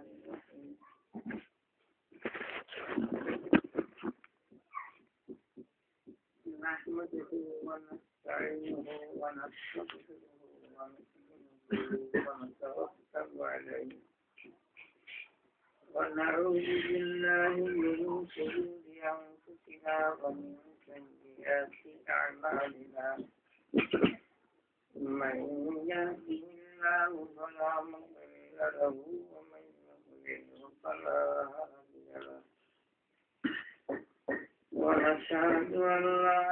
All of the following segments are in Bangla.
الرحيم نحمده ونستعينه ونستغفره ونتوكل عليه ونعوذ بالله من شرور أنفسنا ومن سيئات أعمالنا من يهده الله فلا مضل له ومن يضلل فلا هادي له ونشهد أن لا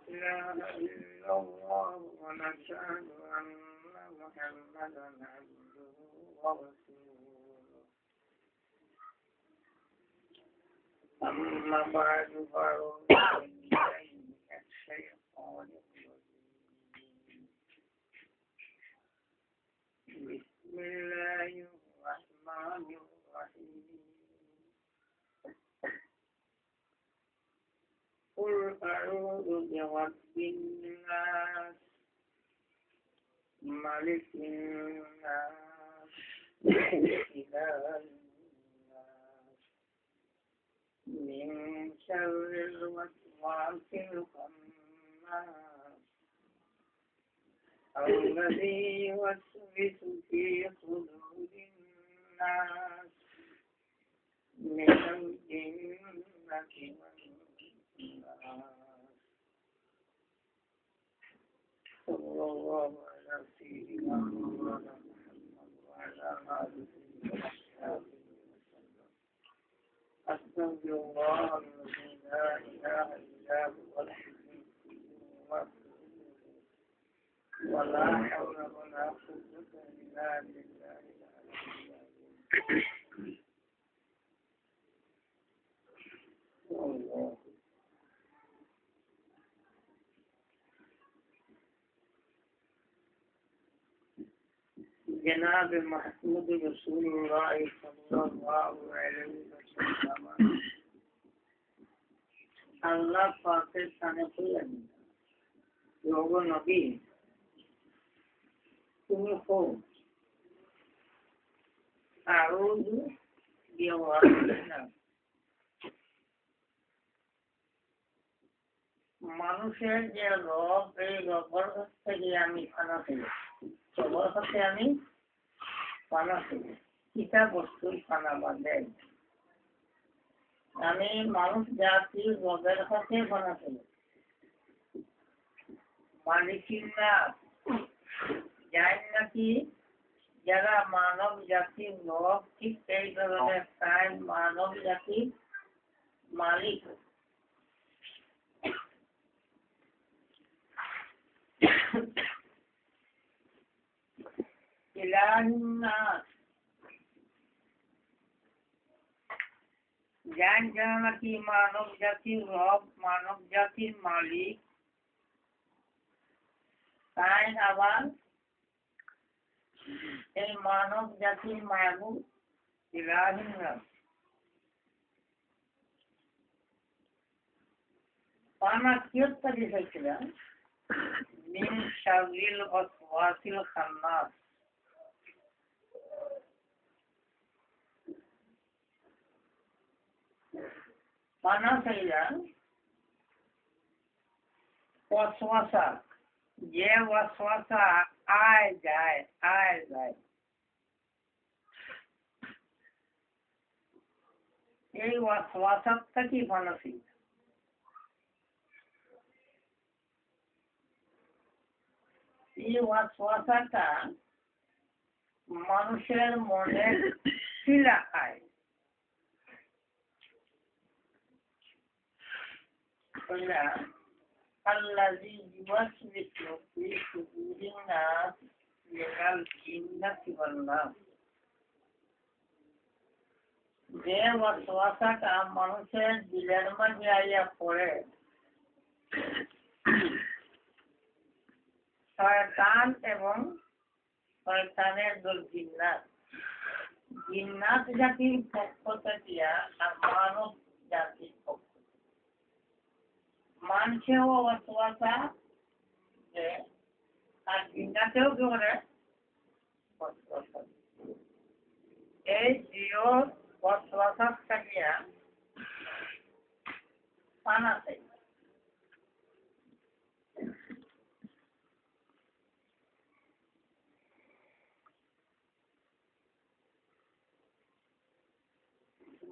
إله إلا الله ونشهد أن محمدا عبده ورسوله أما بعد فأعوذ بالله من الشيطان الرجيم بسم الله الرحمن الرحيم قل أعوذ برب الناس ملك الناس إله الناس من شر الوسواس الخناس الذي يوسوس في صدور الناس من الجنة صلى الله على سيدنا مولانا محمد وعلى آله وصحبه وسلم أستغفر الله الذي لا إله إلا هو الحي القيوم ولا حول ولا قوة إلا بالله العلي العظيم جناب محمود رسول الله صلى الله عليه وسلم আল্লাহ পাকের সামনে কইলেন লোক নবী তুমি হো আউযু বিরাব্বিনা মানুষের যে রব এই রবের কাছ থেকে আমি পানা পেয়েছি সবার কাছে আমি পানা পেয়েছি কিতা বস্তুর পানা বাঁধে আমি মানুষ জাতির রবের কাছে পানা পেয়েছি মালিকিনা জানেন নাকি যারা মানব জাতির রব ঠিক এই ধরনের তাই মানব জাতির মালিক জ্ঞান যারা নাকি মানব জাতির রব মানব জাতির মালিক তাই আবার এই মানব জাতির মাহবুব ইলাহিন নাস পানা কিয়ত কাজে হয়েছিলেন মিন শাররিল ওয়াসওয়াসিল খান্নাস পানা চাইলেন ওয়াসওয়াসা যে ওয়াসওয়াসা আয় যায় এই ওয়াসওয়াসার থেকে পানা চাইলেন এই ওয়াসওয়াসাটা মানুষের মনে শিলা খায় الذي يوسوس في صدور الناس من الجنة والناس যে ওয়াসওয়াসাটা মানুষের দিলের মাঝে আইয়া পড়ে শয়তান এবং শয়তানের দল জিন্নাত জাতির পক্ষ থেকে আর মানব জাতির পক্ষ মানুষেও ওয়াসওয়াসা যে আর জিন্নাতেও কি করে ওয়াসওয়াসা এই জিও ওয়াসওয়াসা থাকিয়া পানা চাই।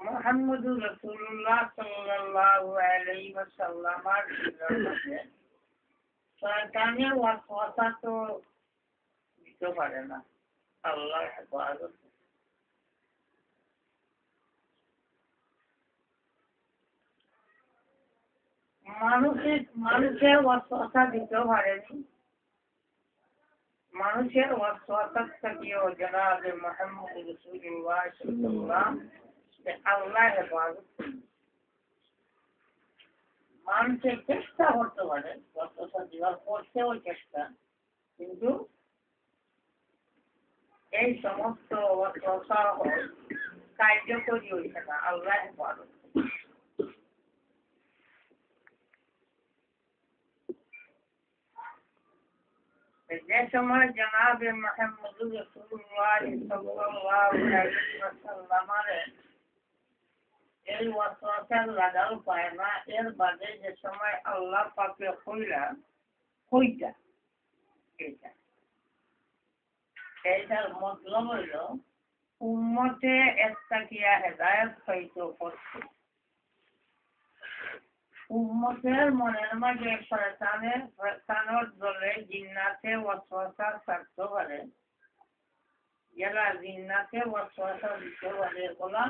মুহাম্মদুর রাসূলুল্লাহ সাল্লাল্লাহু আলাইহি ওয়াসাল্লামের মধ্যে শয়তানের ওয়াসওয়াসা তো দিতে পারে না। আল্লাহ হেফাজত। মানুষের ওয়াসওয়াসা দিতে পারেনি। মানুষের ওয়াসওয়াসা থেকেও জনাবে মুহাম্মদ রাসূলুল্লাহ সাল্লাল্লাহু আল্লাহ হেফাজত। মানুষের চেষ্টা করতে পারে ওয়াসওয়াসা দেওয়ার, করতেও চেষ্টা, কিন্তু এই সমস্ত ওয়াসওয়াসা কার্যকরী হইছে না। আল্লাহ হেফাজত। যে সময় জনাবে মুহাম্মদ রাসূলুল্লাহ সাল্লাল্লাহু আলাইহি ওয়াসাল্লামের এই ওয়াসওয়াসা লাগাও পায় না, এর বাদে যে সময় আল্লাহ পাকে এইটার মতলব হইল উম্মতে একটাকিয়া হেদায়েত হইতো করছে। উম্মতের মনের মাঝে শয়তানের দলে জিন্নাতে ওয়াসওয়াসা থাকতে পারে, যারা জিন্নাতে ওয়াসওয়াসা দিতে পারে এগুলা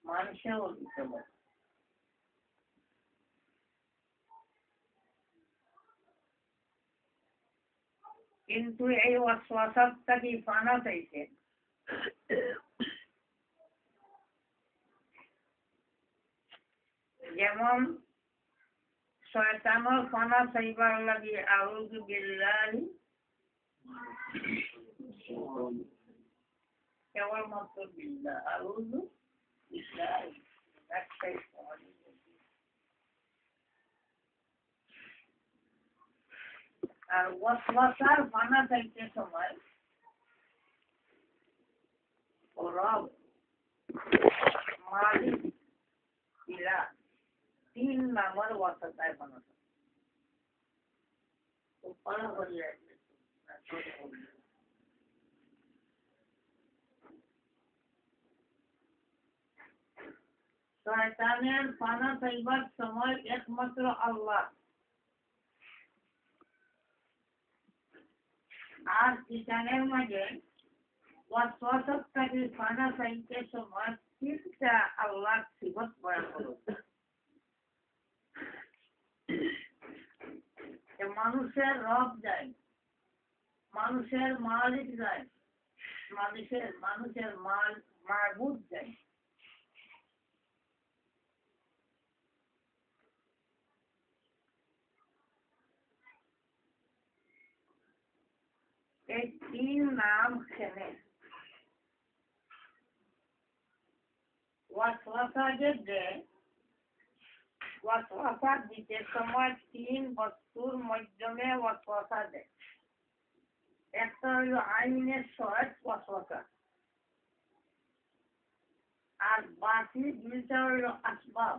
মানুষেও দিতে পারে। কিন্তু এই ওয়াসওয়াসাটা কি পানা চাইছে। যেমন শয়তানের পানা চাইবার লাগি আউযু বিল্লাহি, কেবলমাত্র বিল্লাহ, আউযু বিল্লাহি একটাই সমাজ। আর ওয়াসওয়াসার পানা চাইতে সময় রব, মালিক, ইলাহ তিন নামের ওয়াসওয়াসায় পানা চাই। তো পানা করিয়া শয়তানের পানা চাইবার সময় একমাত্র আল্লাহ, আর শয়তানের মাঝে ওয়াসওয়াসাটাকে পানা চাইতে সময় তিনটা আল্লাহর সিফত বয়ান করো। মানুষের রব যায়, মানুষের মালিক যায়, মানুষের মাবুদ যায়। এই তিন নাম খেলে ওয়াসওয়াসা যে ওয়াসওয়াসা দিতে সময় তিন বস্তুর মাধ্যমে ওয়াসওয়াসা দেয়। একটা হইল আইনের সহায়ক ওয়াসওয়াসা, আর বাকি দুইটা হইল আসবাব।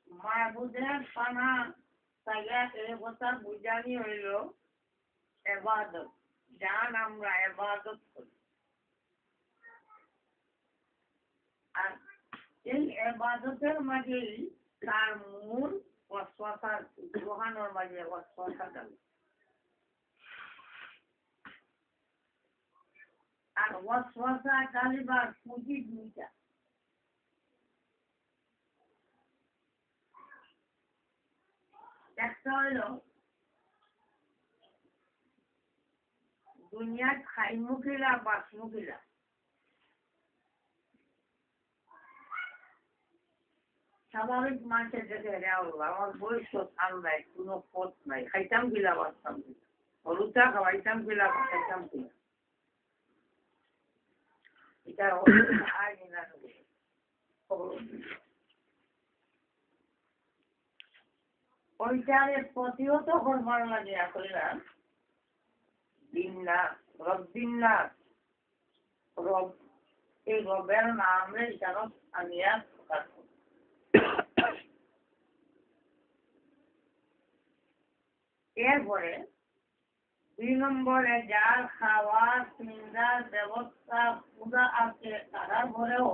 মাবুদের পানা তাইয়া এই কথা বুঝানি হইল ইবাদত, যান আমরা ইবাদত করি। আর এই ইবাদতের মাঝেই তার মূল ওয়াসওয়াসার গ্রহণের মাঝে ওয়াসওয়াসা গেল। আর ওয়াসওয়াসা গালিবার পুঁজি দুইটা। একটা হইল দুনিয়ার খাইমুখিলা বাসমুখিলা, স্বাভাবিক মানুষের দেখে আমার বয়স স্থান নাই, কোনো পথ নাই, খাইতাম গিলা বাঁচতাম গিলা, হলুদা খাওয়াইতাম গিলা খাইতাম গিলা। এটা ওইটারে প্রতিহত করবার লাগে কইলাম বিন্নাস রব্বিন্নাস রব এই রবের নামে যেন আনিয়া প্রকাশ করি। এরপরে 2 নম্বরে যার খাওয়া চিন্তার ব্যবস্থা পুরা আছে তারা ঘরেও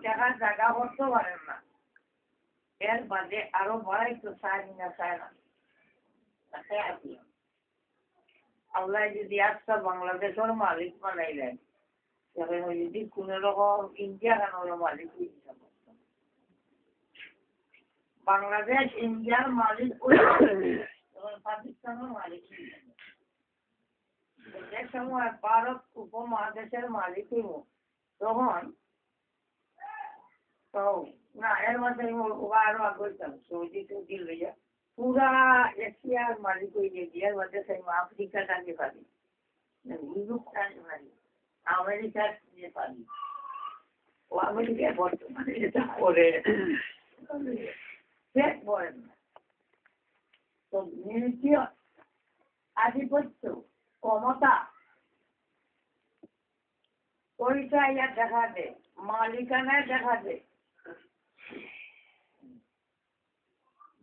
টাকার জায়গা করতে পারেন না। এর বাদে আরো বাড়াইতো চায় না চায় না আল্লাহ যদি একটা বাংলাদেশের মালিক বানাইলেন তবে যদি কোন রকম ইন্ডিয়া কেন মালিক বাংলাদেশ ইন্ডিয়ার মালিক পাকিস্তানের মালিক যে সময় ভারত উপমহাদেশের মালিক হইব তখন তো না এর মধ্যে আরো আগ্রহ সৌদি টৌদি লইয়া পুরা এশিয়ার মালিক হয়ে গিয়ে এর মধ্যে সেই আফ্রিকা টাকে পারি ইউরোপ টাকে পারি আমেরিকা নিয়ে পারি ও আমেরিকা বর্তমানে যেটা করে বলেন না তো মিলিটীয় আধিপত্য ক্ষমতা ওইটা ইয়া দেখা দেয় মালিকানায় দেখা দেয়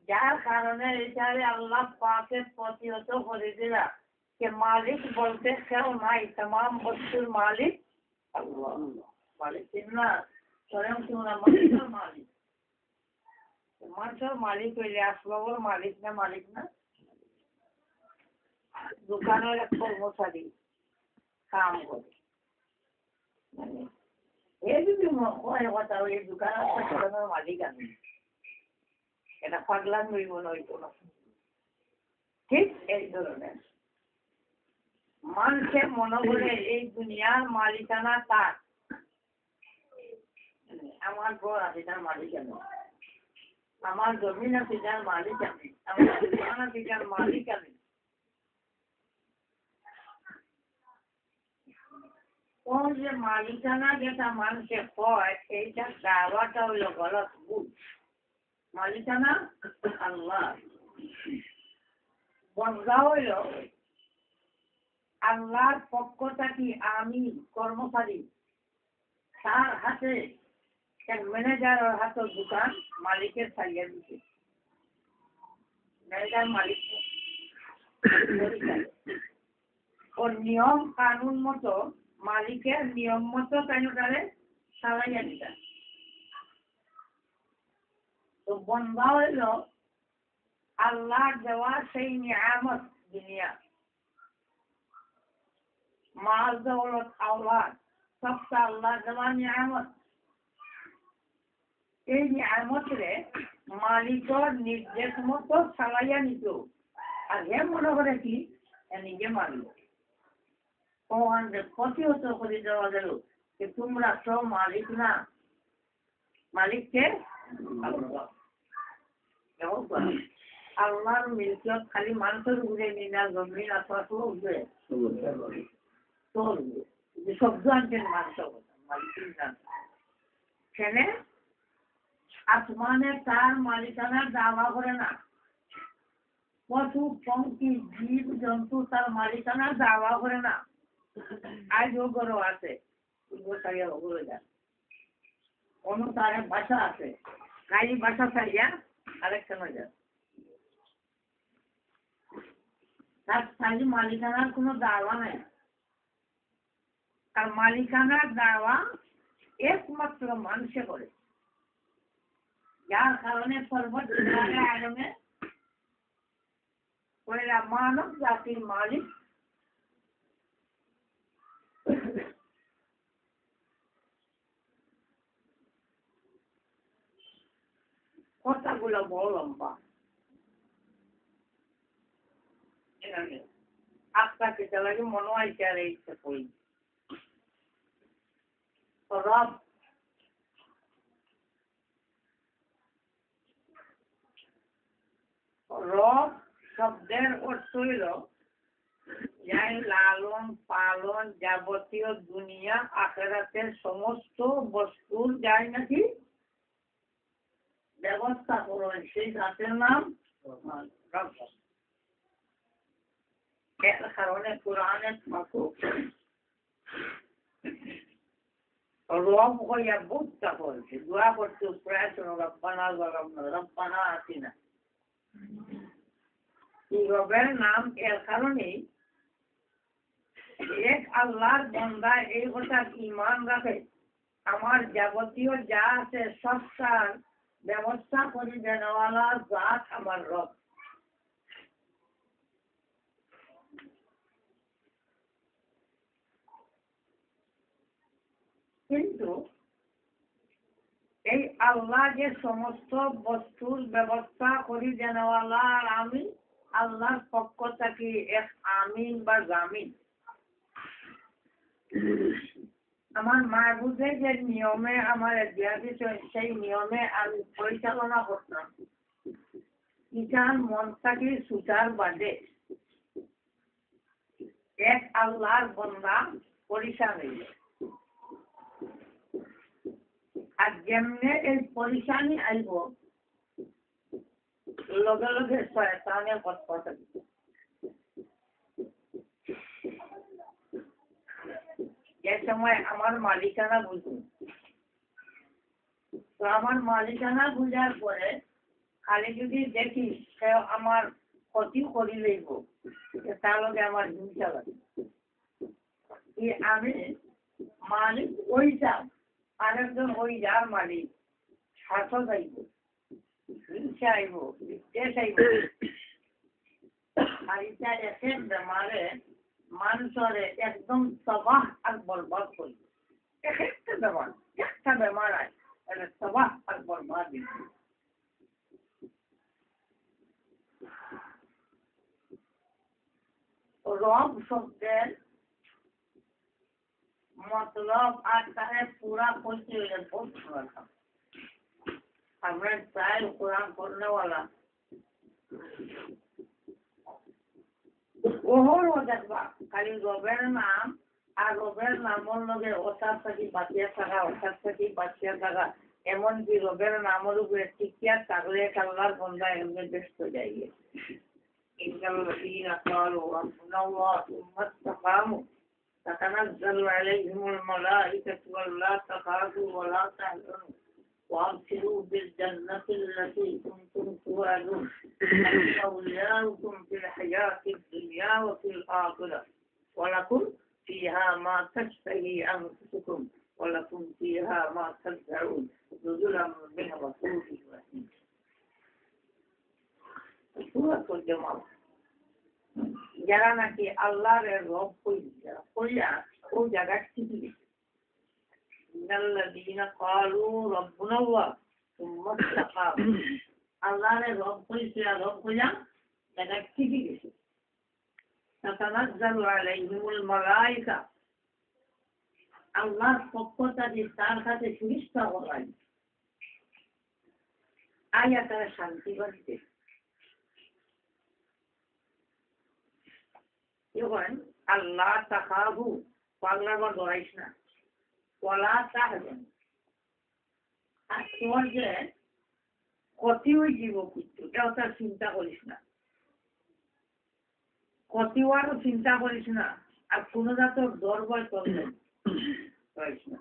যার কারণে এটারে আল্লাহ পাকে প্রতিহত করে দিলা যে মালিক বলতে কেউ নাই तमाम বস্তুর মালিক আল্লাহ মালিক না স্বয়ং তোমরা মানুষের মালিক মানুষের মালিক হইলে আসবাবর মালিক না দোকানের এক কর্মচারী কাম করে এই যদি কথা ওই দোকানের মালিক আমি এটা পাগলাম হইব নইতো না ঠিক এই ধরনের মানুষের মনে করে এই দুনিয়ার মালিকানা তার আমার ঘর আছে তার মালিক আমি আমার জমিন আছে যার মালিক আমি আমার দোকান আছে যার মালিক আমি ও যে মালিকানা যেটা মানুষের হয় এইটা দাওয়াটা হইল গলত ভুল মালিকানা আল্লাহ বন্ধা হইল আল্লাহর পক্ষ থাকি আমি কর্মচারী তার হাতে এক ম্যানেজারের হাতে দোকান মালিকের ছাড়িয়ে দিচ্ছে ম্যানেজার মালিক ওর নিয়ম কানুন মতো মালিকের নিয়ম মতো তাইলে চালাইয়া দিতা তো বন্ধা হইল আল্লাহ দেওয়া সেই নিয়ামত দুনিয়া মাল দৌলত আওলাদ সবটা আল্লাহ দেওয়া নিয়ামত এই নিয়ামতরে মালিকর নির্দেশ মতো চালাইয়া নিত আর হে মনে করে কি নিজে মালিক প্রতিহত করে দেওয়া গেল যে তোমরা তো মালিক না মালিককে আল্লাহর মিল্কিয়ত খালি মানুষের উপরে নিনা জমিন আসা তো উঠবে যে শব্দ আনছেন মানুষের মালিকের না সেনে আসমানে তার মালিকানার দাওয়া করে না পশু পঙ্খী জীব জন্তু তার মালিকানার দাওয়া করে না আজও গরু আছে অনুসারে ভাষা আছে খালি ভাষা চাইয়া আরেকটা নজর তার খালি মালিকানার কোনো দাওয়া নাই আর মালিকানার দাওয়া একমাত্র মানুষে করে যার কারণে সর্বোচ্চ আলমে ওরা মানব জাতির মালিক কথাগুলো বড় লম্বা আপনাকে চালাকে মনে হয় আর ইচ্ছা করি রব রব শব্দের অর্থ হইল যাই লালন পালন যাবতীয় দুনিয়া আখেরাতের সমস্ত বস্তুর যাই নাকি ব্যবস্থা করবেন সেই জাতের নাম রব। এর কারণে কোরআনের মাকুব রব হইয়া বুঝতে বলছে দোয়া করতে প্রায় রব্বানা রব্বানা আতিনা এই রবের নাম এর কারণেই এক আল্লাহর বান্দা এই কথার ঈমান রাখে আমার যাবতীয় যা আছে সবটার ব্যবস্থা করে দেওয়ালা জাত আমার রব। কিন্তু এই আল্লাহ যে সমস্ত বস্তুর ব্যবস্থা করে দেওয়ালা আর আমি আল্লাহর পক্ষ থেকে এক আমিন বা জামিন আমার মাহবুবে যে নিয়মে আমার সেই নিয়মে আমি পরিচালনা করতাম ইটার মনটাকে সুচার বাদে এক আল্লাহর বন্দা পরিশান হইল। আর যেমনে এই পরিশানি আইব লগে লগে শয়তানের কথা দিত। এ সময় আমার মালিকানা বুঝুন তো আমার মালিকানা বুঝার পরে খালি যদি দেখি সে আমার ক্ষতি করি লইব তার লগে আমার হিংসা লাগে আমি মালিক ওইটা আরেকজন ওই যার মালিক স্বার্থ চাইব হিংসা আইব বিদ্বেষ আইব আর এটা এসে বেমারে মানুষরে একদম তবাহ আর বরবাদ করবে। একটা বেমার আয় তবাহ আর বরবাদ দিবে। রব শব্দের মতলব আর তাহলে পুরা করতে হইলে বহুত রাখা আমরা প্রায় কোরআন পড়নেওয়ালা ওহরও দেখবা খালি রবের নাম আর রবের নামের লগে ওটার থেকে বাঁচিয়া থাকা এমনকি রবের নামের উপরে টিকিয়া থাকলে আল্লাহর বান্দা এমনি ব্যস্ত যাইয়ে تتنزل عليهم الملائكة ولا تخافوا ولا تحزنوا وأبشروا بالجنة التي كنتم توعدون أولياؤكم في الحياة الدنيا وفي الآخرة ولكم فيها ما تشتهي أنفسكم ولكم فيها ما تدعون نزلا من غفور رحيم. سورة الجمعة যারা নাকি আল্লাহর রব কইয়া ও জায়গা ঠিকই আল্লাহরে রব কইছে রব কইয়া জায়গা ঠিকই গেছে তাতানাজ্জালু আলাইহিমুল মালায়েকা আল্লাহর পক্ষ থেকে তার কাছে ফেরেশতা বলাই আয়া তারা শান্তি বাড়িতে যখন আল্লাহ তাকাবু পাগলা বা ডরাইস না ওয়ালা তাহজান আর তোমার যে ক্ষতি ওই জীব কিন্তু এটাও তার চিন্তা করিস না ক্ষতি হওয়ারও চিন্তা করিস না আর কোনো জাতর ডর ভয় করবে করিস না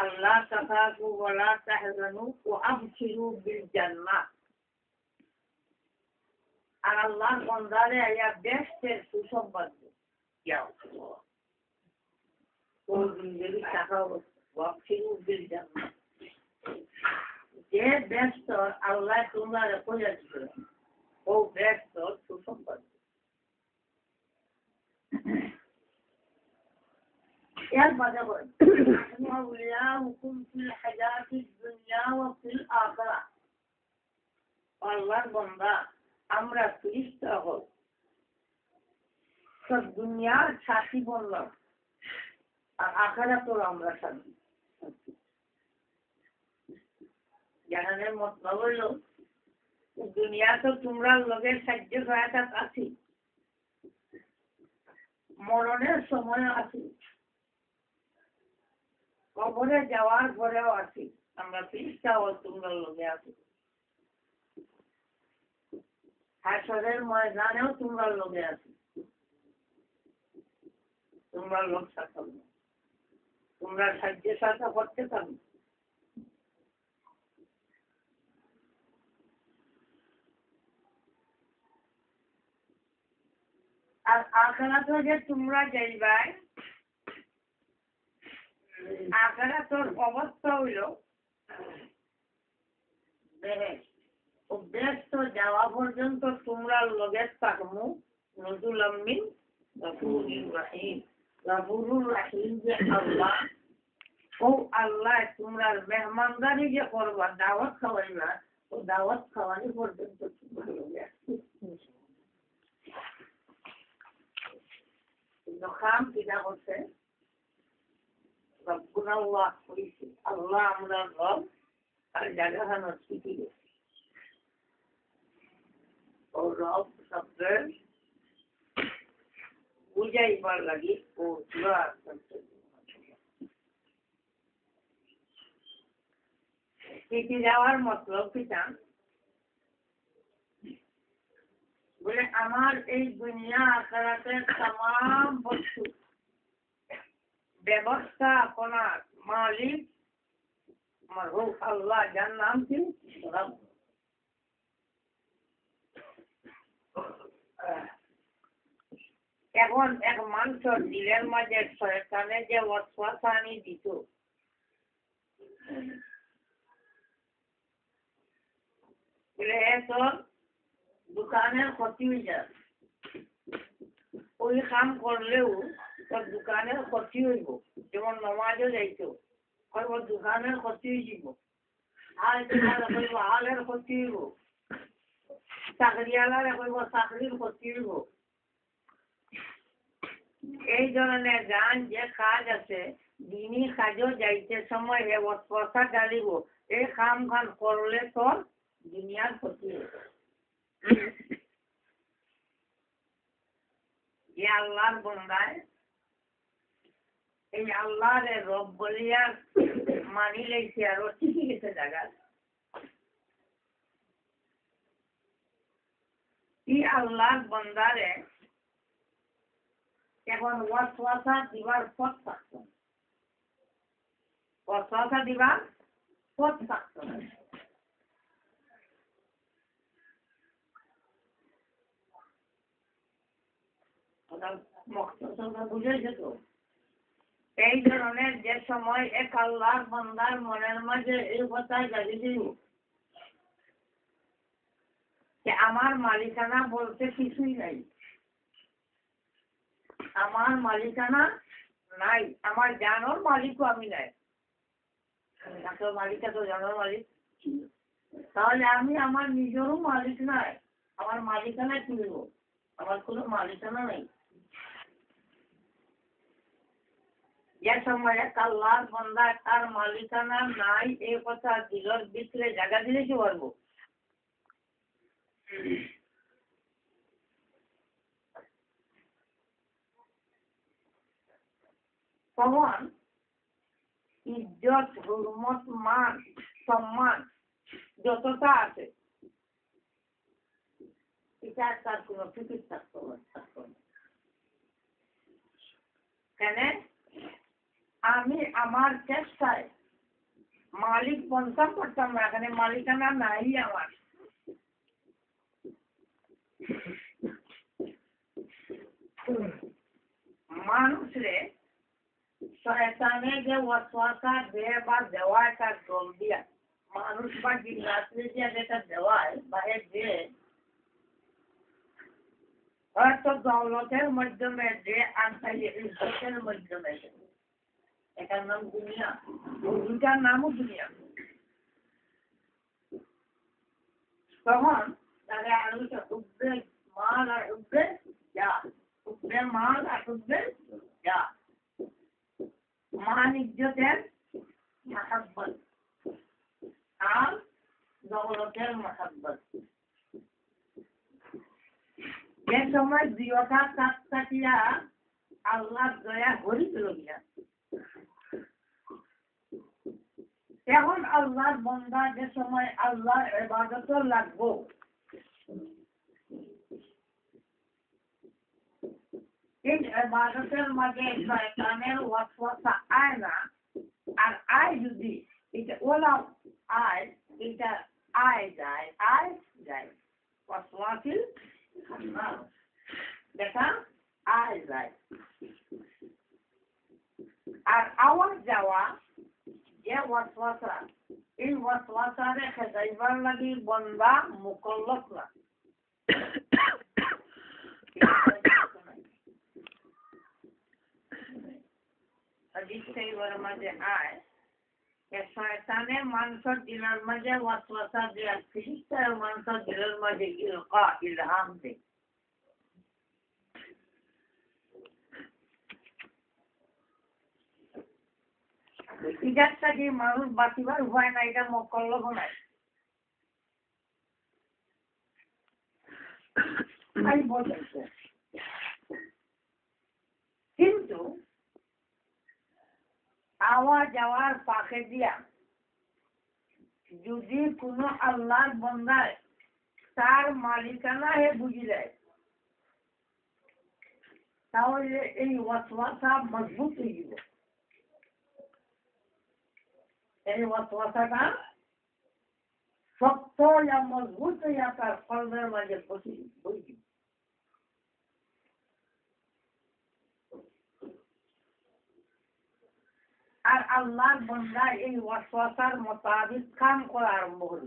আল্লাহ তাকাবু ওয়ালা তাহজানু ওয়া আবশিরু বিল জান্নাহ আর আল্লাহর বান্দারে আয়া বেহেশতের সুসংবাদ ইয়া আল্লাহ কোন জিন্দেগি টাকা ওয়াবশিরু বিল জান্নাহ যে বেহেশত আল্লাহ তোমারে কইয়া দিবেন ও বেহেশত সুসংবাদ এর বাদে বলেন আউলিয়াউকুম ফিল হায়াতিদ দুনিয়া ওয়া ফিল আখিরাহ আল্লাহর বান্দা আমরা ফেরেশতা হই সব দুনিয়ার সাথী বললাম আর আখিরাতেও আমরা সাথী জানানের মতলব হইল দুনিয়া তো তোমরা লোকের সাহায্য সহায়তা আছি মরণের সময় আছি কবরে যাওয়ার পরেও আছি আমরা ফেরেশতা হই তোমরা লোকে আছি হাসরের ময়দানেও তোমরা লোকে আছো, তোমরা লোক সাথে তোমরা সাহায্যের সাথে করতে পারো। আর আখিরাতে যে তোমরা যাইবাই, আখিরাতের অবস্থা হইল বেহেশত। ও বেহেশত যাওয়া পর্যন্ত তোমরা লগে থাকমু নজুলাম মিন গফুরির রহিম। গফুরুর রহিম যে আল্লাহ, ও আল্লাহ তোমরা মেহমানদারি যে করবা, দাওয়াত খাওয়াইবা, ও দাওয়াত খাওয়ানি পর্যন্ত তোমরা লগে আসবে। খাম কিনা করছে রব্বুনা আল্লাহ কইছে, আল্লাহ আমরা রব আর জায়গাখানো স্মৃতি গেছি। ও রব শব্দের বুঝাইবার লাগি ও দোয়া করছে। স্মৃতি যাওয়ার মতলব কিনা বলে আমার এই দুনিয়া আখিরাতের तमाम বস্তু ব্যবস্থা আপনার মালিক মারহুম আল্লাহ, যার নাম কি রব। এখন এক মানুষের দিলের মাঝে শয়তানে যে ওয়াসওয়াসা আনি দিত, বলে তোর দোকানের ক্ষতি হয়ে যায়, ওই কাম করলেও তোর দোকানের ক্ষতি হইব। যেমন নমাজও যাইতো, কইব দোকানের ক্ষতি হয়ে যাব, হাল কইব হালের ক্ষতি হইব, চাকরিওয়ালারে কইব চাকরির ক্ষতি হইব। এই ধরনের গান যে কাজ আছে, দিনই কাজও যাইতে সময় হে ওয়াসওয়াসা ডালিব, এই কাম খান করলে তোর দুনিয়ার ক্ষতি হইব। যে আল্লাহর বন্দায় এই আল্লাহরে রব বলিয়া মানি লেছে আর ঠিকই গেছে জায়গা। এই আল্লাহর বন্দারে এখন ওয়াসওয়াসা দিবার পথ থাকত, ওয়াসওয়াসা দিবার পথ থাকত। বুঝেছে তো? এই ধরনের যে সময় এক আল্লাহর বান্দার মনের মাঝে এই কথা জাগি দিব যে আমার মালিকানা বলতে কিছুই নাই, আমার মালিকানা নাই, আমার জানোর মালিকও আমি নাই। মালিকা তো জানোর মালিক, তাহলে আমি আমার নিজেরও মালিক নাই, আমার মালিকানা কি দেব? আমার কোনো মালিকানা নেই। যে সময় এক আল্লাহর বান্দা তার মালিকানা নাই এই কথা দিলের ভিতরে জায়গা দিলে কি পারবো? তখন ইজ্জত হুরমত মান সম্মান যতটা আছে এটা তার কোনো ফিকির থাকতো না। কেন? আমি আমার চেষ্টায় মালিক বনতাম করতাম না, এখানে মালিকানা নাই আমার। মানুষরে শয়তানে যে ওয়াসওয়াসা দেয় বা দেওয়া একটা দল দিয়া মানুষ বা জিন্নাতরে যে যেটা দেওয়ায় বা যে হয়তো দৌলতের মাধ্যমে যে আনসারি ইজ্জতের মাধ্যমে, এটার নাম দুনিয়া, দুটার নামও দুনিয়া। তখন তাহলে আলোচনা উঠবে মাল আর উঠবে যা, উঠবে মাল আর উঠবে যা। মান ইজ্জতের মহাব্বত আর দৌলতের মহাব্বত, যে সময় দুইটা কাজ কাটিয়া আল্লাহ দয়া হরিত গিয়া, এখন আল্লাহর বান্দা যে সময় আল্লাহর ইবাদত লাগবো, এই ইবাদতের মাঝে শয়তানের ওয়াসওয়াসা আয় না, আর আয় যদি এটা ওলা আয়, এটা আয় যায় ওয়াসওয়াসিল খান্নাস, দেখা আয় যায়। আর আওয়াজ যাওয়া যে ওয়াসওয়াসা, এই ওয়াসওয়াসারে খেদাইবার লাগি বন্দা মুকল্লফ না। হাদিসের মাঝে আয় শয়তানে মানুষের দিলের মাঝে ওয়াসওয়াসা দিয়ে ফিরিস্তার মানুষের দিলের মাঝে ইলকা ইলহাম দেয়। ইজাতটা যে মানুষ বাঁচিবার উপায় না, এটা মুকল্লফ নাই। কিন্তু আওয়া যাওয়ার পাখে দিয়া যদি কোন আল্লাহর বন্দায় তার মালিকানা হে বুঝি যায়, তাহলে এই ওয়াসওয়াসা মজবুত হয়ে গেল। এই ওয়াসওয়াসাটা শক্ত या মজবুত হইয়া তার কলবের মাঝে বসে বসে। আর আল্লাহর বান্দা এই ওয়াসওয়াসার মোতাবিক কাম করা আরম্ভ হল।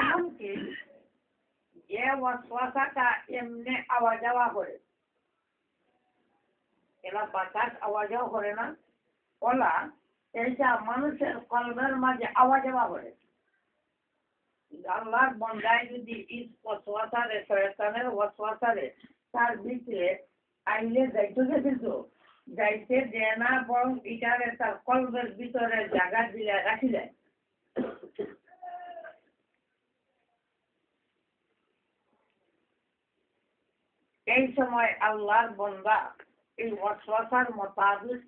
এমনকি যে ওয়াসওয়াসাটা এমনি আওয়া যাওয়া করে, এরা বাতাস আওয়া যাওয়া করে না, ওলা এইটা মানুষের কলবের মাঝে আওয়া যাওয়া করে। আল্লাহর বান্দায় যদি এই ওয়াসওয়াসারে শয়তানের ওয়াসওয়াসারে তার ভিতরে আইলে যাইতে কিন্তু যাইতে দেয় না, বরং এটারে তার কলবের ভিতরে জায়গা দিলে রাখি যায়। এই সময় আল্লাহর বান্দা এই ওয়াসওয়াসার মোতাবিক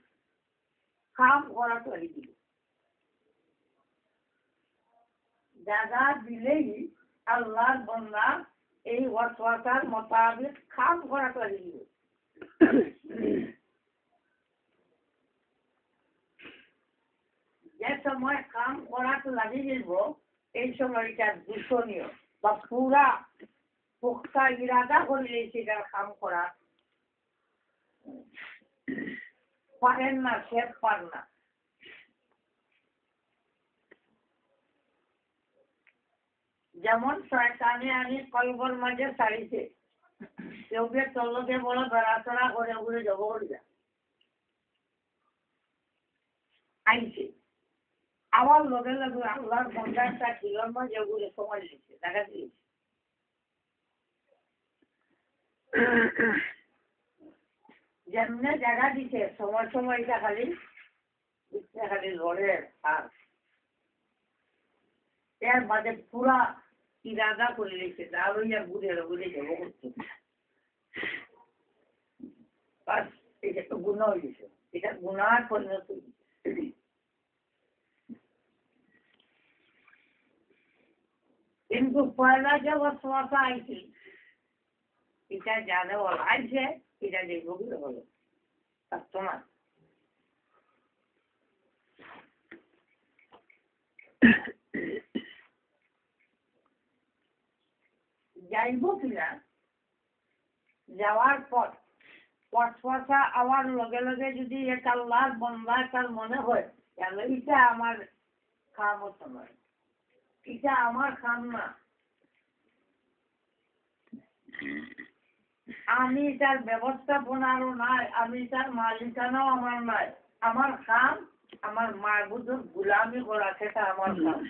কাম করা তৈরি দিল। জায়গা দিলেই আল্লাহর বান্দা এই ওয়াসওয়াসার মোতাবিক কাম করা তৈরি দিল। যে সময় কাম করা লাগি যাব, এই সময়টা দূষণীয় বা পুরা পুখতা ইরাদা করলে সেটা কাম করা পারেন না, সে পার না। যেমন শয়তানে আমি কলবর মাঝে ছাড়িছে, কেউকে চলকে বড় বেড়াচড়া করে উড়ে যাব আইছে, আমার লগে লগে আল্লাহর বন্দাটা দিলর মাঝে উড়ে সময় দিচ্ছে, দেখা দিয়েছে। যেমনে জায়গা দিছে সময় সময়টা খালি লড়ে, আর এর মাঝে পুরা ইরাদা করে রেখে যা লইয়া ঘুরে ঘুরে যাবো করতে। এটা তো গুণা হয়ে গেছে, এটা গুণার পরিণত হয়েছে। কিন্তু পয়লা যে ওয়াসওয়াসা আইছে, এটা জানে বলা আইছে, এটা যে গভীর হলো তোমার যাইব কিনা, যাওয়ার পর ওয়াসওয়াসা আওয়ার লগে লগে যদি এক আল্লাহর বান্দা তার মনে হয় তাহলে এটা আমার কাম হতো না, এটা আমার কাম না, আমি তার ব্যবস্থাপনারও নাই, আমি তার মালিকানাও আমার নাই, আমার কাম আমার মাহবুদের গুলামি করা, সেটা আমার কাম।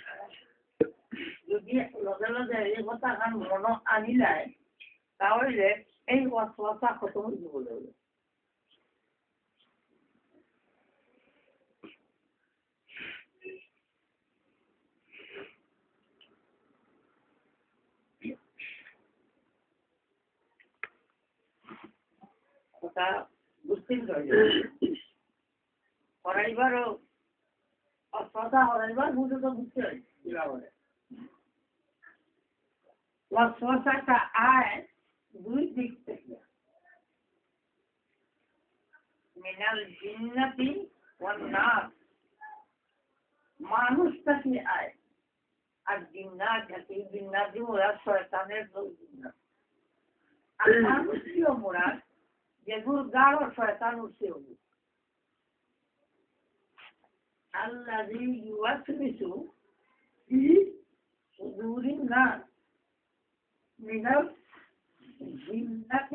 যদি লগে লগে এই কথা খান মনে আনি যায়, তাহলে এই ওয়াসওয়াসা খতম হয়ে যাবে। কথা বুঝতে পারবে, করাইবারও কথা হইবার বুঝে তো বুঝতে হয় কিলা বলে ওয়াসওয়াসাটা আয় দুই দিক থেকে মিনাল জিন্নাতি ওয়ান নাস মানুষ থেকে আয় আর জিন্নাতি ওরা শয়তানের জিন্নাত আর মানুষীয় মোরাদ যেগুলো গাঢ় শয়তান উঠছে الذي يوسوس في صدور الناس من الجنة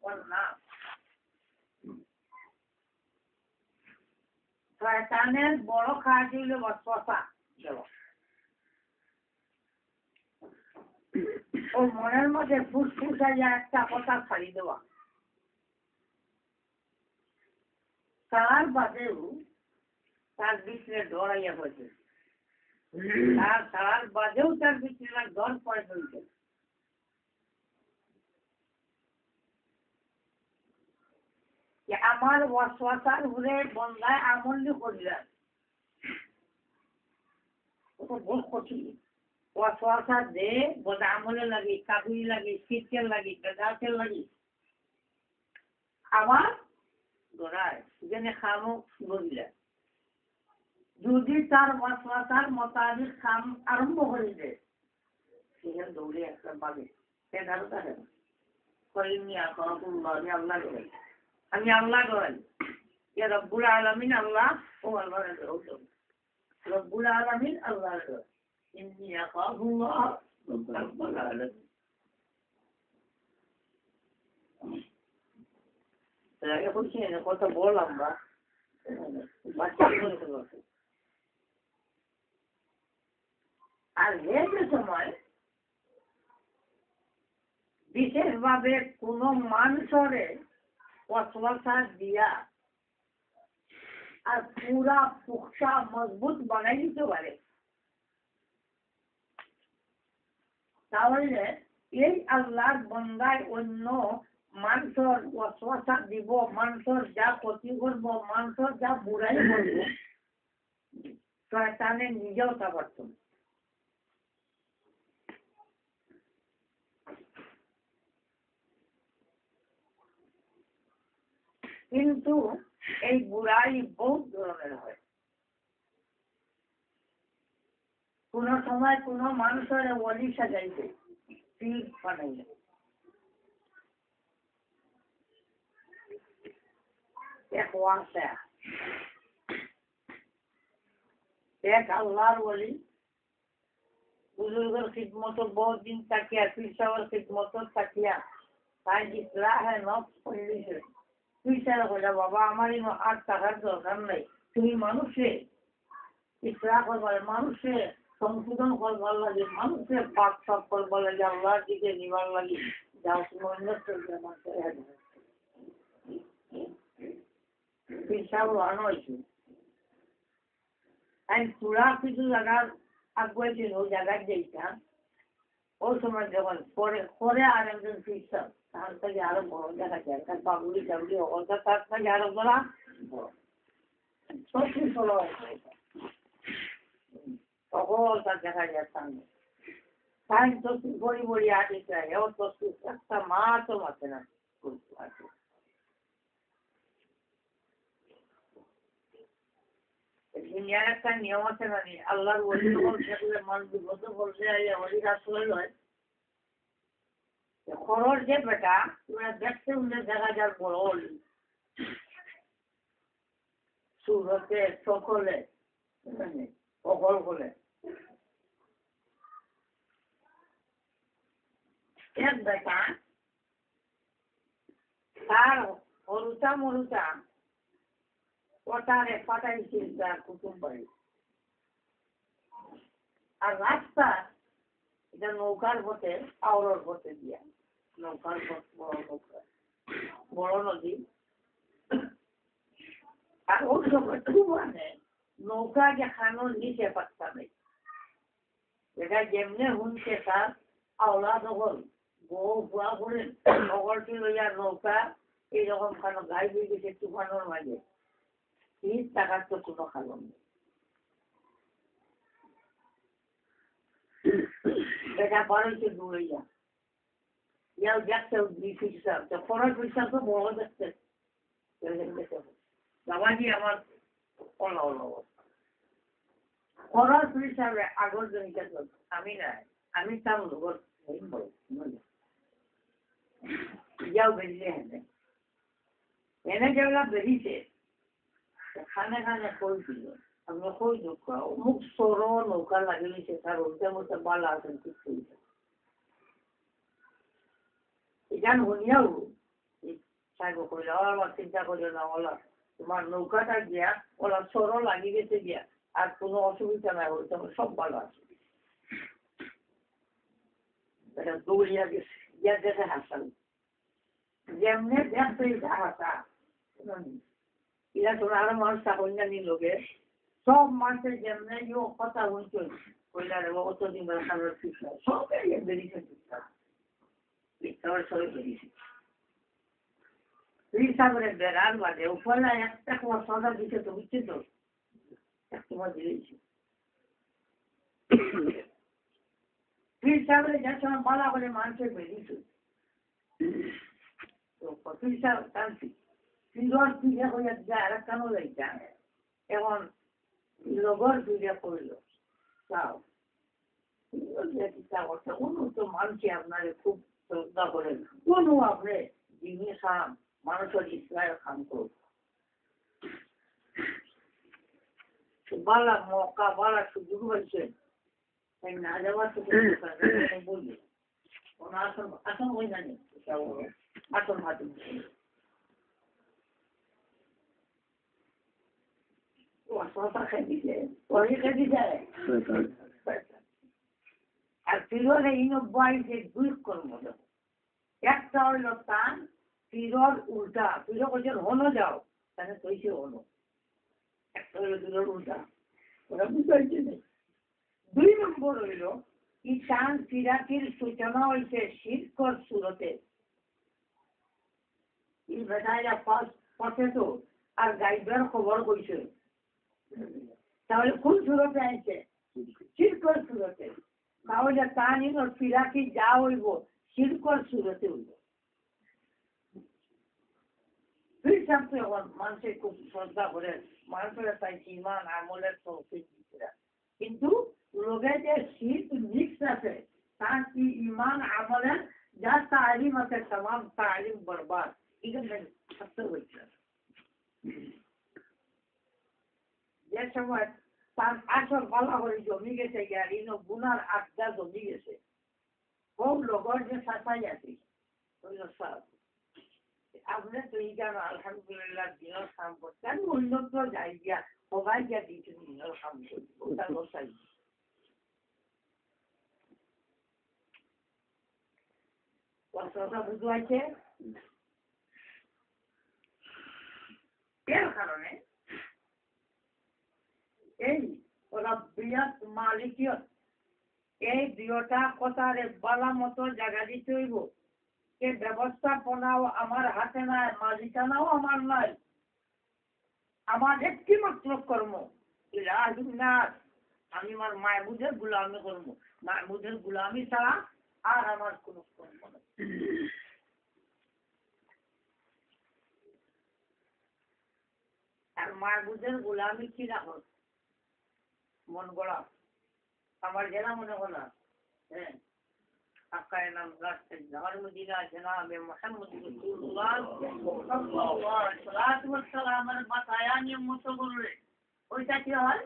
والناس শয়তানের বড় কাজ হইল ওয়াসওয়াসা দেওয়া ও মনের মধ্যে ফুসফুসাইয়া একটা কথা ছাড়ি দেওয়া তার বাদেও তার ভিতরে ডরাইয়া পড়ছে তার বাদেও তার ভিতরে ডর পড়ে হয়েছে আমার ওয়াসওয়াসার ঘুরে বন্ধায় আমল করিলাম বহুত কঠিন ওয়াসওয়াসা দে বদ আমলে লাগি কাবুলি লাগি শিরকের লাগি বেদাতের লাগি আবার ডরায় যেনে খামো বলিলাম যদি তার ওয়াসওয়াসার মোতাবেক কাম আরম্ভ করে দেয় সেখানে দৌড়ে একটা পাবে সে ধারো থাকে না করিনি আল্লাহ করেন আমি আল্লাহ করেন ইয়া রব্বুল আলামিন আল্লাহ ও আল্লাহ রব্বুল আলামিন আল্লাহ করেন ইন্নী আখাফুল্লাহ রব্বুল আলামিন এখন কত বললাম বা বাচ্চা করে আর যে সময় বিশেষভাবে কোন মানুষরে ওয়াসওয়াসা দিয়া আর পুরা পুখতা মজবুত বানাই দিতে পারে তাহলে এই আল্লাহর বান্দায় অন্য মানুষের ওয়াসওয়াসা দিব মানুষের যা ক্ষতি করব মানুষের যা বুড়াই করব শয়তানে নিজেও তা পারত না কিন্তু এই বুড়াই বহুত ধরনের হয় কোন সময় কোন মানুষের ওলি সাজাইছে পীর বানাইলে এক ওয়াসা এক আল্লাহর ওলি বুজুর্গের খিদমত বহুত দিন তাকিয়া পীর সাহেবের খিদমত তাকিয়া তাই ইসলাহ নফস পড়িয়েছে পীর বলে বাবা আমার আর টাকার দরকার নাই তুমি মানুষে ইসলাহ করবার মানুষে সংশোধন করবার লাগে মানুষের পাক সব করবার লাগে আল্লাহর দিকে নিবার লাগে যাও তুমি অন্য পীর সাহেব আনো হয়েছে আমি পুরা কিছু জায়গার আগুয়েছিল ওই জায়গায় যেতাম ওই সময় যখন পরে আর একজন পীর সাহেব তার থেকে আরো বড় দেখা যায় তার পাবলি টাবলি অবস্থা তার থেকে আরো বড় সত্যি চলো সকল তার দেখা যায় সামনে তাই তসবির বড়ি বড়ি আটে চাই এবার তসবির একটা মাত্র মাত্র না দুনিয়ার একটা নিয়ম আছে মানে আল্লাহর ওলি যখন থাকলে মানুষ বিপদ বলছে অলি আসলে নয় খরচ যে বেটা তোরা দেখতে উঠে দেখা যার বড় অলি সুরতে সকলে অকল বলে এক বেটা তার হরুতা মরুতা ওটারে পাঠাইছিল তার কুটুম বাড়ি আর রাস্তা এটা নৌকার পথে আওড়ার পথে দিয়া নৌকার পথ বড় নৌকা বড় নদী আর ওর সময় মানে নৌকা দেখানোর নিচে পাত্তা নেই এটা যেমনে হুনছে তার আওলা দখল বউ বুয়া করে নগরটি লইয়া নৌকা এইরকম খানো গাই দিয়ে গেছে তুফানোর মাঝে 30 টাকার তো কোনো খালো নেই বেটা বাড়িতে দূরে যা ইয়াও দেখতে দিয়েছে তো ফরাজ পয়সা তো বড় দেখতে বাবাজি আমার অলা অলা ফরাজ পয়সা আগর জমিটা আমি না আমি তাও লগর ইয়াও বেরিয়ে হ্যাঁ এনে যেগুলা বেরিয়েছে খানে খানে কই দিল আমরা কই দুঃখ মুখ সর নৌকা লাগিয়েছে তার উল্টে মধ্যে বালা আছেন কিছু জান হইয়াও সাহেব কইল আমার চিন্তা করিও না ওলা তোমার নৌকাটা গিয়া ওলা সর লাগিয়ে গেছে গিয়া আর কোনো অসুবিধা নাই ওই তোমার সব ভালো আছে এটা দৌড়িয়া গেছে গিয়া দেখে হাসাল যেমনি দেখতে হাসা এরা তোরা আরো মানুষ অন্যান্য লোকে সব মানুষের যেমনি কথা হইতো কইলার অতদিন খাবার ঠিক না সব বেরিয়েছে সবাই বেরিয়েছে হিসাবে বেড়ার বাদে উপরে একটা তোমার সদা দিচ্ছে তো বুঝছি তো তোমার দিয়েছি হিসাবে যার সময় বলা বলে মানুষের বেরিয়েছে তো হিসাব টানছি ফিরোজ ফিরে হয়ে যায় আর কেন যাইতা এখন লগর ফিরে পড়লো তাও চিন্তা করছে কোনো তো মানুষে আপনারে খুব শ্রদ্ধা করেন কোনো আপনি জিনিস খান মানুষের ইসলামের খান করুন বালা মক্কা বালা সুযোগ হয়েছে তাই না যাওয়ার থেকে বলবে আসন আসন ওই জানি আসন হাতে আর ফিরোরে ইনব্বাইকে দুই কর্ম দেব একটা হইল তান ফিরোর উল্টা ফিরো বলছে হনো যাও তাহলে কইছে হনো একটা হইল ফিরোর উল্টা ওরা বুঝাইছে দুই নম্বর হইল কি টান ফিরাটির সূচনা হয়েছে শিরকর সুরতে এই বেটাইরা পথে তো আর গাইবার খবর কইছে তাহলে কোন সুরতে আইছে শিরকর সুরতে তাহলে তান ফিরাটি যা হইব শিরকর সুরতে হইব মানুষের খুব শ্রদ্ধা করে মানুষের তাই ইমান আমলের কিন্তু লোকের যে শীত মিক্স আছে তার কি ইমান আমলের যা তালিম আছে তাম তালিম বরবাদ এখানে থাকতে হয়েছে যে সময় তার আসল বলা হয়ে জমি গেছে গিয়ে গুনার আড্ডা জমি গেছে খুব লোকের যে শাসাই আছে আপনি তো এই কেন আলহামদুলিল্লাহ দিনের কাম করতেন উন্নত যাই গিয়া সবাই গিয়া দিয়েছেন দিনের কাম করতে ওটার বসাই কথা বুঝতে এর কারণে এই ওরা বৃহৎ মালিকিয়ত এই দুটা কথারে বালা মতো জায়গা দিতে হইব যে ব্যবস্থাপনাও আমার হাতে নাই মালিকানাও আমার নাই আমার একটি মাত্র কর্ম ইলাহিনাস আমি আমার মাহবুদের গুলামি করব মাহবুদের গুলামি ছাড়া আর আমার কোনো কর্ম নেই আর মাহবুদের গুলামি কি রাখো মন গড়া আমার জেলা মনে হলো হ্যাঁ आपका नाम जहर मदीना जनाब मोहम्मद रसूलुल्लाह सल्लल्लाहु अलैहि वसल्लम बताया নিয়ম মতো করলে ওইটা কি হয়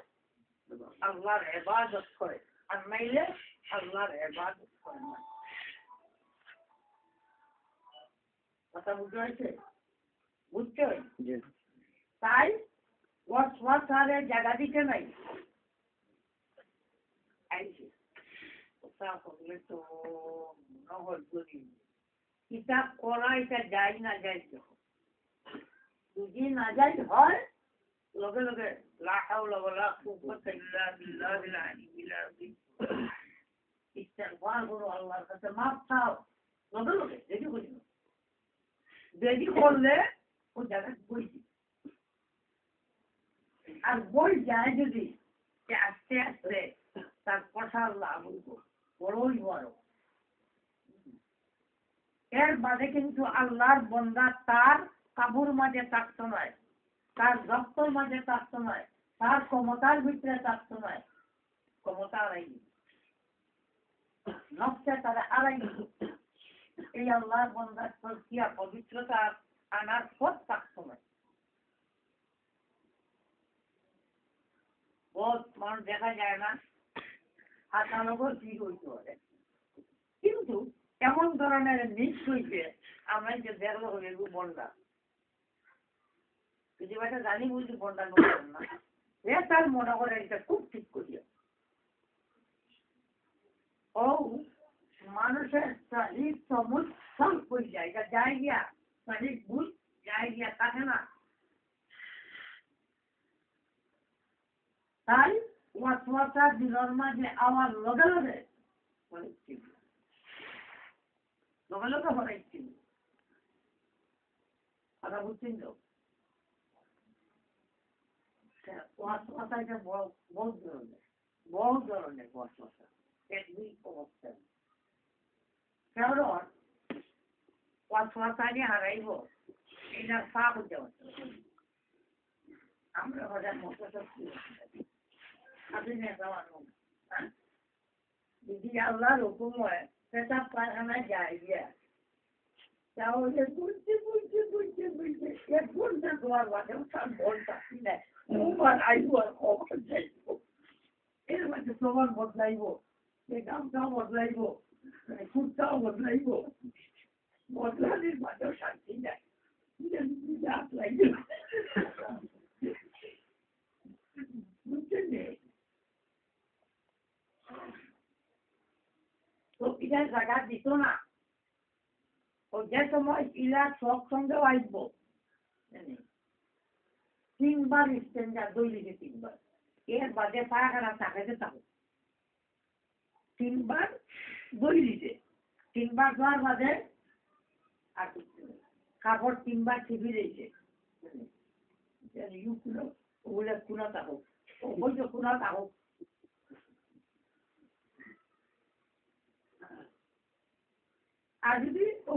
আল্লাহর ইবাদত করে আর নাইলে আল্লাহর ইবাদত করে না কথা বুঝাইছে বুঝছো জি তাই ওয়াসওয়াসারে জায়গা দিতে নাই আইছে হলে তো কিতাব করা এটা যায় না যায় যদি না যায় হয় লগে লগে লা হাওলা ওয়ালা কুওয়াতা ইল্লা বিল্লাহিল আলিয়্যিল আযীম ইস্তিগফার করো আল্লাহর কাছে মাফ চাও লগে লগে দেরি করলে ও জায়গা বই আর বই যায় যদি আস্তে আস্তে তার কথা লাভ হইব বড়ই বড়। এর বাদে কিন্তু আল্লাহর বন্দা তার কাবুর মাঝে থাকতো নয়, তার রক্তর মাঝে থাকতো নয়, তার ক্ষমতার ভিতরে থাকতো নয়, ক্ষমতা আড়াইনি, নকশা তারা আড়াইনি। এই আল্লাহর বন্দার প্রক্রিয়া পবিত্রতা আনার পর থাকতো নয়। বহুত মানুষ দেখা যায় না, হাতানগর কি হইতে পারে, কিন্তু এমন ধরনের মিক্স হইছে আমরা যে দেখলো হলে বন্ডা পৃথিবীটা জানি বুঝি বন্ডা করবেন না, এ তার মনে করে এটা খুব ঠিক করিয়া ও মানুষের শরীর সমস্যা হয়ে যায়, এটা যায় গিয়া শরীর ভুল যায় গিয়া থাকে না। তাই ওয়াসওয়াসা দিলের মাঝে আমার লগে লগে লগে লগে হরাইছিল। কথা বুঝছেন তো? ওয়াসওয়াসা এটা বহুত ধরনের ওয়াসওয়াসা। এক দুই অবস্থা কারণ ওয়াসওয়াসা নিয়ে হারাইব এটা সাপ হতে পারত। আমরা বাজার মতো আপনি যদি আল্লাহর হুকুম হয় পেশাব পায়খানায় যায় গিয়া তাহলে বুঝতে বুঝতে বুঝতে বুঝতে এক ঘন্টা দোয়ার বাদে তার বলটা কিনে আইব আর খবর যাইব, এর মাঝে সবার বদলাইব, এই গামটাও বদলাইব, সুরটাও বদলাইব, বদলানির মাঝেও শান্তি নাই। বুঝছেন? তো ইলার জায়গা দিত না, ও যে সময় ইলার সব সঙ্গেও আসবো 3 বার স্ট্যান্ডার দৈলিকে 3 বার, এর বাদে পায়খানা চাকাতে থাকো 3 বার দৈলিতে 3 বার দেওয়ার বাদে আর কাপড় 3 বার ছিপি দিয়েছে ওগুলো কুনা থাকো, ওই যে কুনা থাকো। আর যদি ও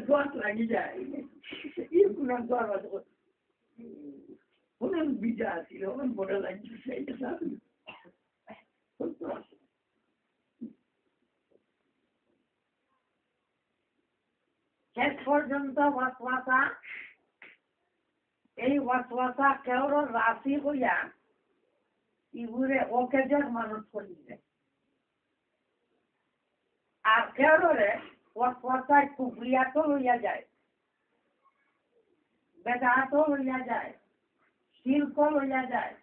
দোয়ার লাগি যায় কুনার দোয়ার বাদে কোনো বিজা ছিল মনে লাগছে সেইটা শেষ পর্যন্ত ওয়াসওয়াসা, এই ওয়াসওয়াসা কেউর রাশি হইয়া ইগুরে অকেজের মানুষ করিলে, আর কেউরে ওয়াসওয়াসায় কুফরিয়াতো হইয়া যায়, বেদাতো হইয়া যায়, শিরক হইয়া যায়।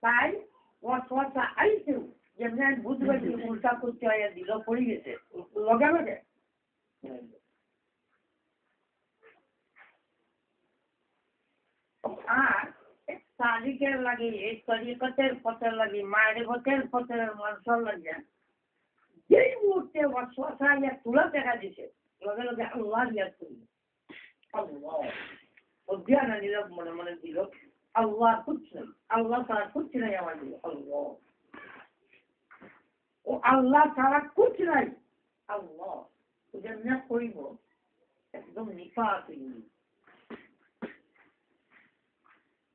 তাই ওয়াসওয়াসা আইছেও যেমন বুঝবে যে উল্টা করতে হয় দিল পড়ে গেছে লগে লগে। আর তারিখের লাগে এই তরিকতের পথের লাগে মায়ের পথের মানুষের লাগে যেই মুহূর্তে ওয়াসওয়াসা ইয়া তুলা দেখা দিছে লগে লগে আল্লাহ ইয়াদ করবে, আল্লাহ অজ্ঞান নিল মনে মনে দিল আল্লাহ কুছ নেই, আল্লাহ ছাড়া কুছ নাই আমার দিল আল্লাহ, ও আল্লাহ ছাড়া কুছ নাই আল্লাহ যেমন করিব একদম নিপাত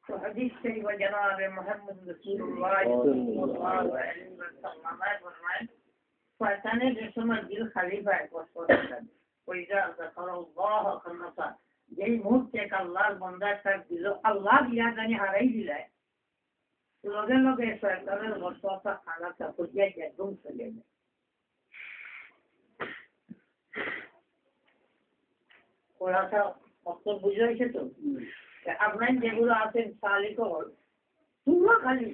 তো হাদিস শরীফ জনাব মুহাম্মদ রাসূলুল্লাহ সাল্লাল্লাহু আলাইহি ওয়াসাল্লাম ফরমায় শয়তানের যে সময় দিল খালি পায় ওয়াসওয়াসা ওইটা যাকারুল্লাহ খান্নাসা, যেই মুহূর্তে আল্লাহর বান্দা তার দিল আল্লাহ ইয়াদ জানি হারাই দিলে লগে লগে শয়তানের ওয়াসওয়াসা খানাটা পড়িয়া একদম চলে যায়। ওরাটা অক্ষর বুঝে হয়েছে তো? আপনার যেগুলো আছেন সালিক পুরো খালি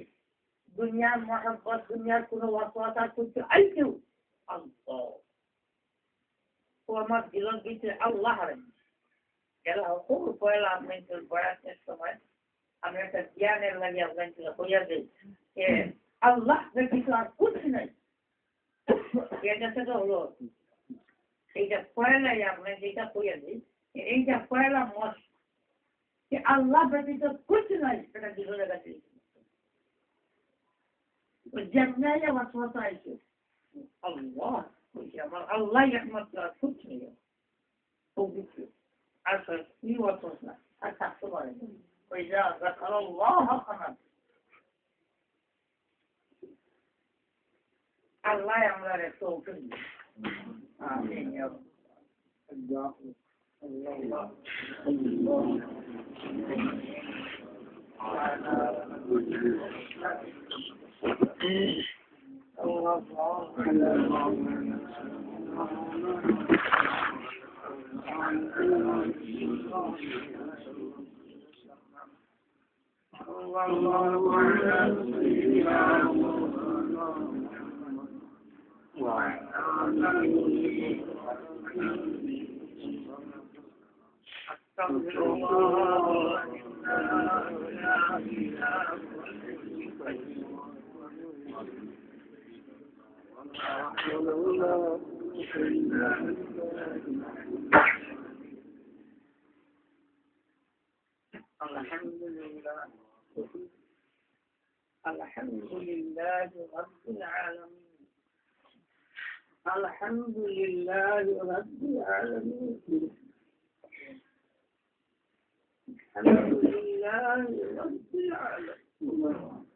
দুনিয়ার মহাব্বত দুনিয়ার কোনো ওয়াসওয়াসা করতে আইকেও আল্লাহ ও আমার জীবন দিতে আল্লাহ হারাই গেল খুব পয়লা আপনি বয়াসের সময় আমি একটা জ্ঞানের লাগে আপনাকে হইয়া দিই যে আল্লাহ কিছু আর কুছ নাই, এটা থেকে হলো এইটা পয়লাই আপনার যেটা হইয়া দিই এইটা পয়লা মত कि अल्लाह व्यतीत कुछ नहीं এটা জীবনের কাছে जमना या वसवसा है अल्लाह मुझे আমার আল্লাহ একমাত্র कुछ नहीं है वो भी আসলে কি वसवसा আর থাকতে পারে ওই যা যাকার আল্লাহ খানা আল্লাহ আমরা রেখে ওঠেন আমিন ইয়া আল্লাহ আল্লাহ الحمد لله رب العالمين الحمد لله رب العالمين الحمد لله رب العالمين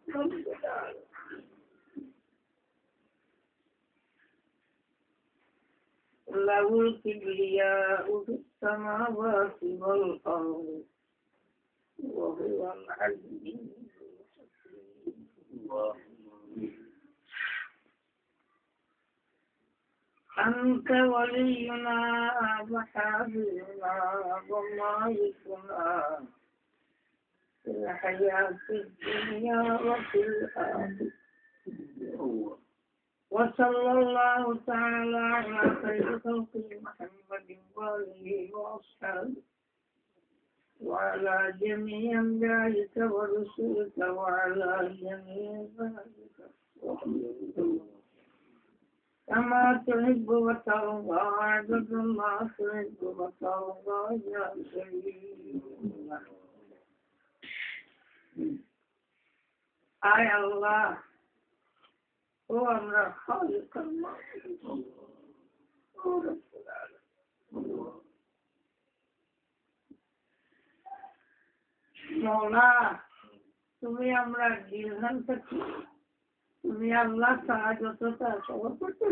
رب العالمين له الكبرياء في السماوات والأرض وهو العزيز أنت ولينا وحبيبنا ومالكنا في الحياة الدنيا وفي الآخرة وصلى الله تعالى على خير خلق محمد وآله وأصحابه وعلى جميع أنبيائك ورسلك وعلى جميع عبادك كما تحب وترضى عبد الله تحب وترضى يا سيدنا آي الله هو أمر خالق المعبود هو رب العالمين মওলা তুমি আমরা দিলহান থাকি তুমি আল্লাহ সাহায্যতা সবার করতে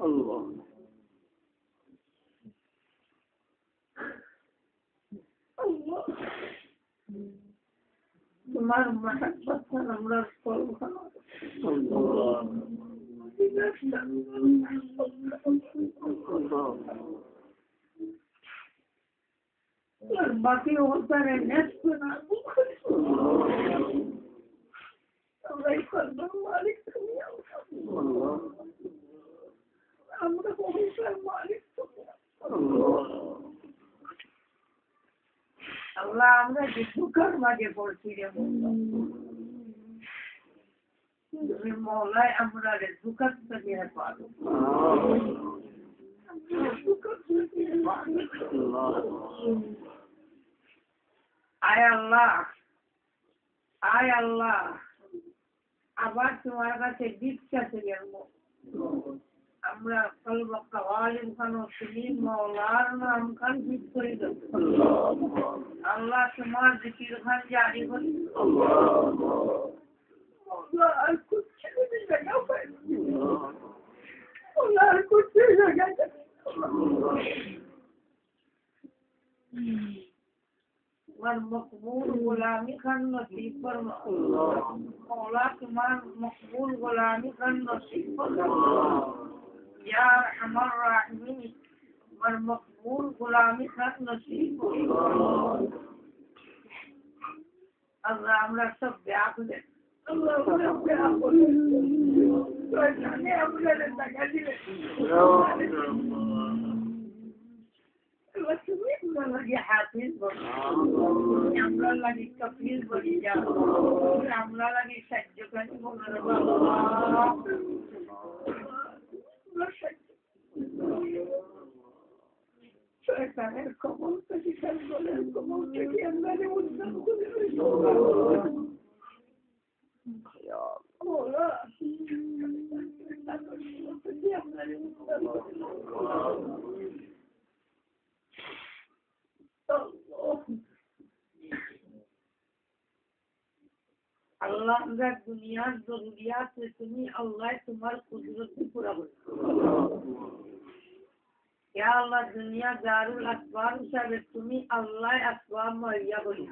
আল্লাহ আল্লাহ তোমার মহব্বত আমরা ফল খাওয়া আল্লাহ बाकी होता है नेक्स्ट ना वही पर मालिक तुम्हें আমরা কবুতর মালিক আল্লাহ আমরা যে দুঃখের মাঝে পড়ছি রে তুমি মওলা আমরা রে দুঃখ থেকে পাবো আয় আল্লাহ আবার তোমার কাছে দীক্ষা থেকে আমরা কলবক্কা ওয়ালিম খান ও সুলিম মওলার নাম খান ঠিক করে দেব আল্লাহ তোমার জিকির খান জারি করি আল্লাহ আর কুছ नहीं लगा पाए अल्लाह আর कुछ नहीं लगा والمقبول غلامی خان نصیب فرما مولا تمام مقبول غلامی خان نصیب فرما یا ارحم الراحمین والمقبول غلامی خان نصیب فرما اللہ हमरा सब व्याकुल है اللہ हमरा व्याकुल है तो जाने हमरा ने तका दिले আমরা লাগি হাফিজ বলি আমরা লাগি কফিল বলি যা আমরা লাগি সাহায্যকারী বলি তাদের কবল থেকে সর্বলের কবল থেকে আল্লাহরে উদ্ধার করে আল্লাহ আমরা দুনিয়ার জরুরিয়াত তুমি আল্লাহ তোমার কুদরতি পুরা করো ইয়া আল্লাহ দুনিয়া দারুল আসবাব হিসাবে তুমি আল্লাহ আসবাব মারিয়া বলি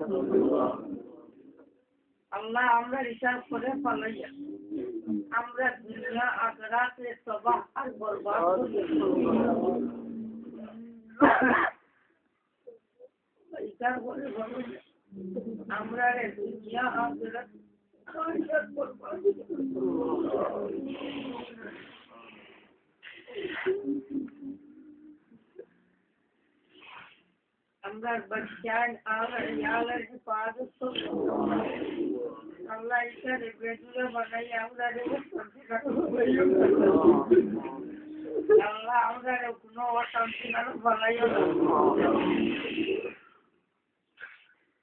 আল্লাহ আমরা হিসাব করে পালাইয়া আমরা দুনিয়া আখিরাতে তবাহ আর বরবাদ করি হিসাব করে বলো আমরা দুনিয়া আখিরাত আমরা बच्चान और यार हिफाजत तो अल्लाह इसका रेगुलर बनाई আমরা রে আল্লাহ আমরা রে কোনো অশান্তি না বানাইও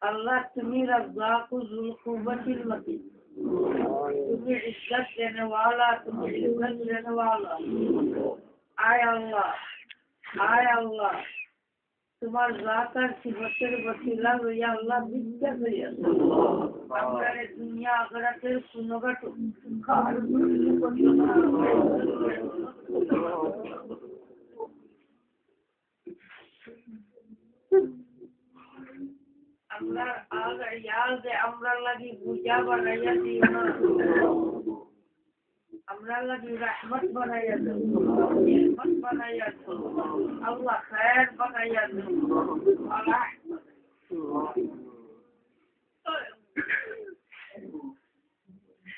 আল্লাহ তুমি रज़्ज़ाक़ ज़ुल क़ुव्वतिल मतीन তুমি इज्जत देने वाला তুমি इज्जत देने वाला आय अल्लाह তোমার জাতার সিফতের বসিলা লইয়া আল্লাহ ভিক্ষা করিয়া আমরা দুনিয়া আখিরাতের সুনগত আমরা আগে ইয়াদ আমরা লাগি বুঝা বানাইয়া দিও না আমরা লাগি রহমত বানাইয়া দাও রহমত বানাইয়া দাও আল্লাহ খায়ের বানাইয়া দাও আল্লাহ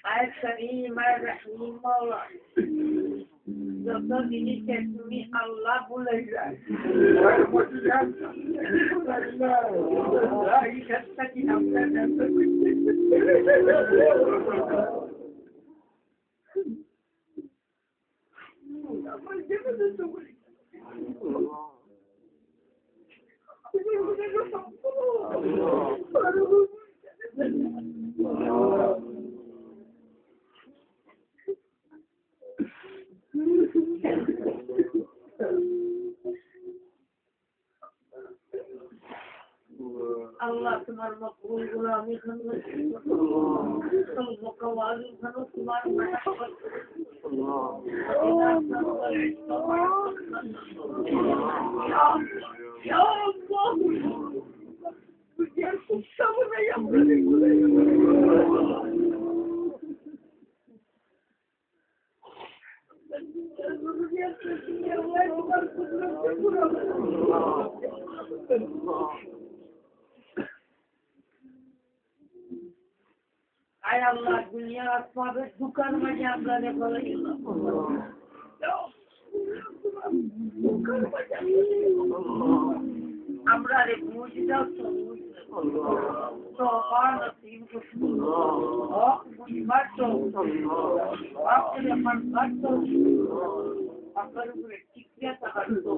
আয় করিম আয় রহিম মাওলা যত জিনিসে তুমি আল্লাহ বলে যায় এই সত্তা কি আমরা জানতে আমার জীবনে তো বলি আল্লাহ তোমার মকবুল গুলামি করবে মকওয়ালি করো তোমার মেহনত Ya Allah Diğer kutsamına yapmadı Ay Allah dünya asmabı dukarma camları kolayla আমরা রে বুঝিদাও তো নসিব বুঝবার তো আপনি মান করতো আপনার উপরে টিকিয়া থাকতো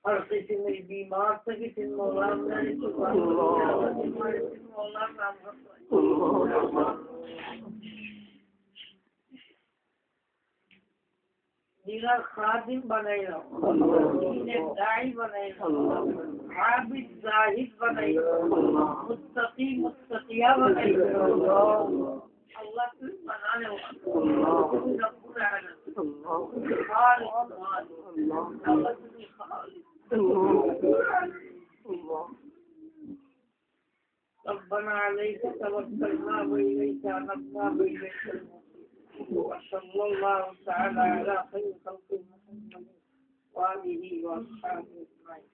और किसी मेरी बीमार से किसी मौला ने तो मौला नाम दीना खादिम बनाया दीने दाई बनाया आबिद जाहिद बनाया मुत्तकी मुत्तकिया बनाया अल्लाह को बनाने वाला रब्बुल आलमीन अल्लाह ربنا عليك توكلنا وإليك أنبنا وإليك وصلى الله تعالى على خير خلق محمد وآله وأصحابه أجمعين